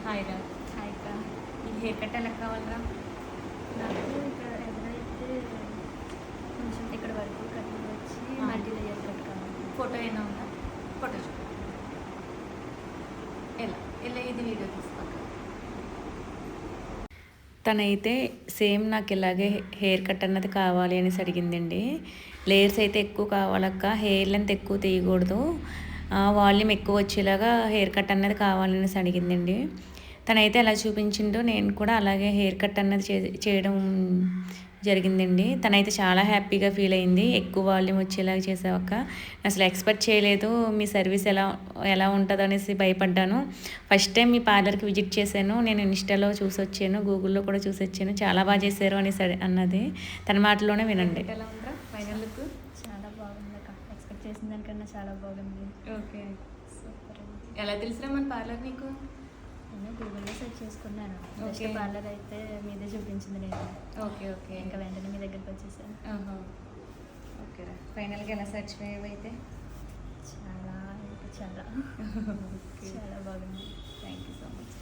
Hi రా. Hi అక్క. ఈ హెయిర్ కట్ ఎలా కావాలరా? నాకు ఇక్కడ ఎదురైతే కొంచెం ఇక్కడ వరకు కటింగ్ వచ్చి మల్టీ లేయర్ కట్ కావాలి. ఫోటో ఏమైనా ఉందా? ఫోటో చూడు. ఎలా ఎలా ఇది వీడియో తీసుకోక. తనైతే సేమ్ నాకు ఇలాగే హెయిర్ కట్ అన్నది కావాలి అనేసి అడిగిందండి. లేయర్స్ అయితే ఎక్కువ కావాలక్క, హెయిర్ లెంత్ ఎక్కువ తీయకూడదు, వాల్యూమ్ ఎక్కువ వచ్చేలాగా హెయిర్ కట్ అన్నది కావాలనేసి అడిగిందండి. తనైతే ఎలా చూపించిందో నేను కూడా అలాగే హెయిర్ కట్ అన్నది చేయడం జరిగిందండి. తనైతే చాలా హ్యాపీగా ఫీల్ అయింది. ఎక్కువ వాల్యూమ్ వచ్చేలాగా చేసావక్క, అసలు ఎక్స్పెక్ట్ చేయలేదు మీ సర్వీస్ ఎలా ఉంటుందో అనేసి భయపడ్డాను. ఫస్ట్ టైం మీ పార్లర్కి విజిట్ చేశాను, నేను ఇన్స్టాలో చూసి వచ్చాను, గూగుల్లో కూడా చూసి వచ్చాను, చాలా బాగా చేశారు అనేసి అన్నది. తన మాటలోనే వినండి. ఎలా ఉందా ఫైనల్ లుక్? చాలా బాగుంది అక్క, ఎక్స్పెక్ట్ చేసిన దానికన్నా చాలా బాగుంది. Okay, super. ఎలా తెలిసినా మన పార్లర్ నీకు? నేను గూగుల్లో సెర్చ్ చేసుకున్నాను. ఫస్ట్ పార్లర్ అయితే మీదే చూపించింది నేను. ఓకే ఓకే, ఇంకా వెంటనే మీ దగ్గరికి వచ్చేసాను. ఓకేరా. ఫైనల్గా ఎలా సెర్చ్ అయితే? చాలా చాలా చాలా బాగుంది. Thank you so much.